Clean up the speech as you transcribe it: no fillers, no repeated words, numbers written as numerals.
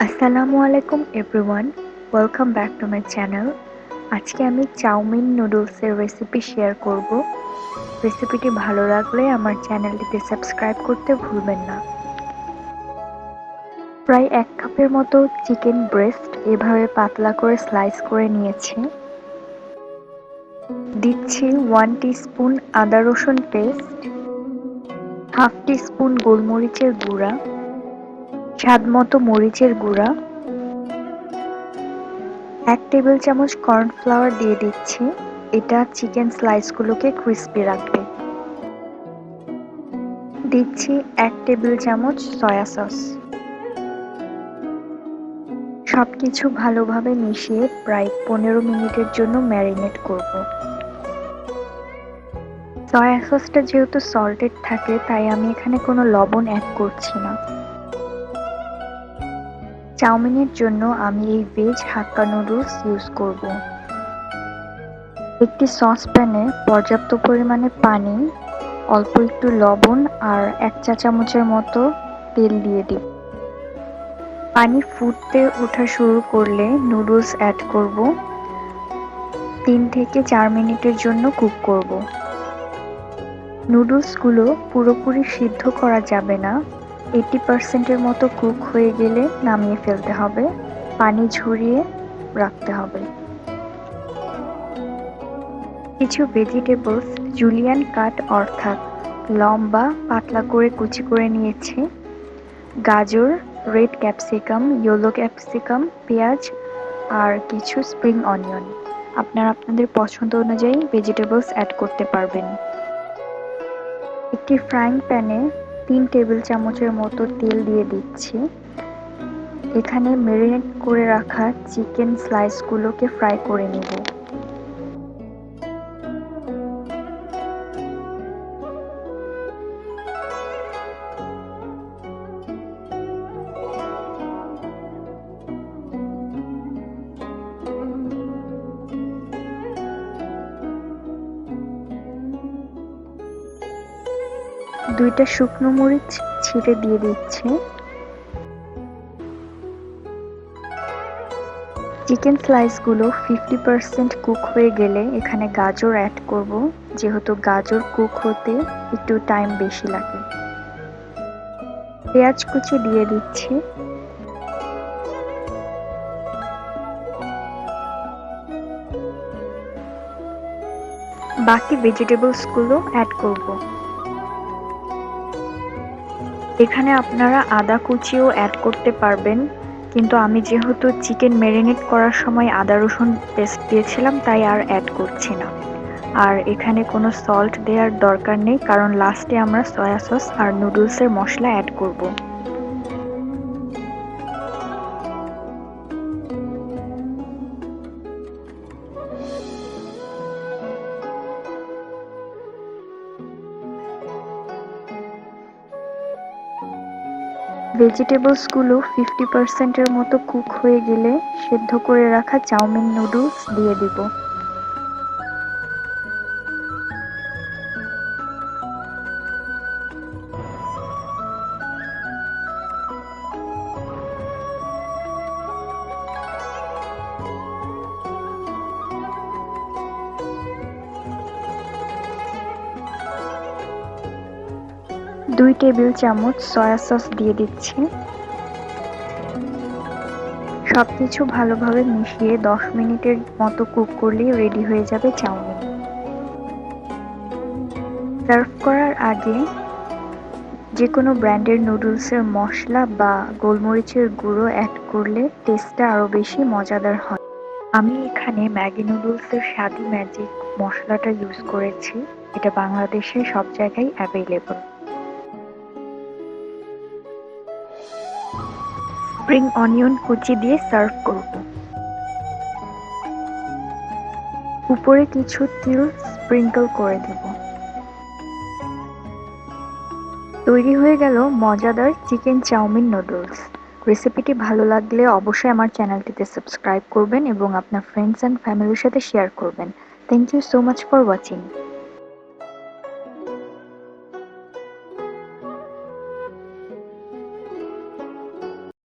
আসসালামু আলাইকুম everyone, welcome back to my channel. আজকে আমি চাউমিন নুডলসের রেসিপি শেয়ার করব। রেসিপিটি ভালো লাগলে আমার চ্যানেলটিতে সাবস্ক্রাইব করতে ভুলবেন না। প্রায় 1 কাপের মতো চিকেন ব্রেস্ট এভাবে পাতলা করে স্লাইস করে নিয়েছি। দিচ্ছি 1 টিস্পুন আদা রসুন পেস্ট, হাফ টিস্পুন গোলমরিচের গুঁড়া, স্বাদমতো মরিচের গুঁড়া, 1 টেবিল চামচ কর্নফ্লাওয়ার দিয়ে দিচ্ছি। এটা চিকেন স্লাইসগুলোকে ক্রিস্পি রাখবে। দিচ্ছি 1 টেবিল চামচ সয়া সস। সবকিছু ভালোভাবে মিশিয়ে প্রায় 15 মিনিটের জন্য ম্যারিনেট করব। সয়া সসটা যেহেতু সল্টেড থাকে তাই আমি এখানে কোনো লবণ অ্যাড করছি না। চাউমিনের জন্য আমি এই ভেজ হাক্কা নুডলস ইউজ করব। একটি সসপ্যানে পর্যাপ্ত পরিমাণে পানি, অল্প একটু লবণ আর 1 চা চামচের মতো তেল দিয়ে দিই। পানি ফুটতে ওঠা শুরু করলে নুডলস অ্যাড করব। 3 থেকে 4 মিনিটের জন্য কুক করব। নুডলসগুলো পুরোপুরি সিদ্ধ করা যাবে না, 80% এর মতো কুক হয়ে গেলে নামিয়ে ফেলতে হবে। পানি ঝরিয়ে রাখতে হবে। কিছু ভেজিটেবলস জুলিয়ান কাট অর্থাৎ লম্বা পাতলা করে কুচি করে নিয়েছি। গাজর, রেড ক্যাপসিকাম, ইয়েলো ক্যাপসিকাম, পেঁয়াজ আর কিছু স্প্রিং অনিয়ন। আপনারা আপনাদের পছন্দ অনুযায়ী ভেজিটেবলস অ্যাড করতে পারবেন। একটি ফ্রাইং প্যানে 3 টেবিল চামচের মতো তেল দিয়ে দিচ্ছি। এখানে ম্যারিনেট করে রাখা চিকেন স্লাইসগুলোকে ফ্রাই করে নেব। দুইটা শুকনো মরিচ ছিঁড়ে দিয়ে দিচ্ছি। চিকেন স্লাইসগুলো 50% কুক হয়ে গেলে এখানে গাজর অ্যাড করব, যেহেতু গাজর কুক হতে একটু টাইম বেশি লাগে। পেঁয়াজ কুচি দিয়ে দিচ্ছি। বাকি ভেজিটেবলসগুলো অ্যাড করব। এখানে আপনারা আদা কুচিও অ্যাড করতে পারবেন, কিন্তু আমি যেহেতু চিকেন ম্যারিনেট করার সময় আদা রসুন পেস্ট দিয়েছিলাম তাই আর অ্যাড করছি না। আর এখানে কোনো সল্ট দেওয়ার দরকার নেই, কারণ লাস্টে আমরা সয়া সস আর নুডলসের মশলা অ্যাড করব। ভেজিটেবলসগুলো 50% এর মতো কুক হয়ে গেলে সেদ্ধ করে রাখা চাউমিন নুডলস দিয়ে দিব। দুই টেবিল চামচ সয়া সস দিয়ে দিচ্ছি। সবকিছু ভালোভাবে মিশিয়ে 10 মিনিটের মতো কুক করলেই রেডি হয়ে যাবে চাউমিন। সার্ভ করার আগে যে কোনো ব্র্যান্ডের নুডলসের মশলা বা গোলমরিচের গুঁড়ো অ্যাড করলে টেস্টটা আরও বেশি মজাদার হয়। আমি এখানে ম্যাগি নুডলসের স্বাদি ম্যাজিক মশলাটা ইউজ করেছি। এটা বাংলাদেশে সব জায়গায় অ্যাভেলেবল। স্প্রিং অনিয়ন কুচি দিয়ে সার্ভ করব। উপরে কিছু তিল স্প্রিঙ্কল করে দেব। তৈরি হয়ে গেল মজাদার চিকেন চাউমিন নুডলস। রেসিপিটি ভালো লাগলে অবশ্যই আমার চ্যানেলটিতে সাবস্ক্রাইব করবেন এবং আপনার ফ্রেন্ডস অ্যান্ড ফ্যামিলির সাথে শেয়ার করবেন। Thank you so much for watching.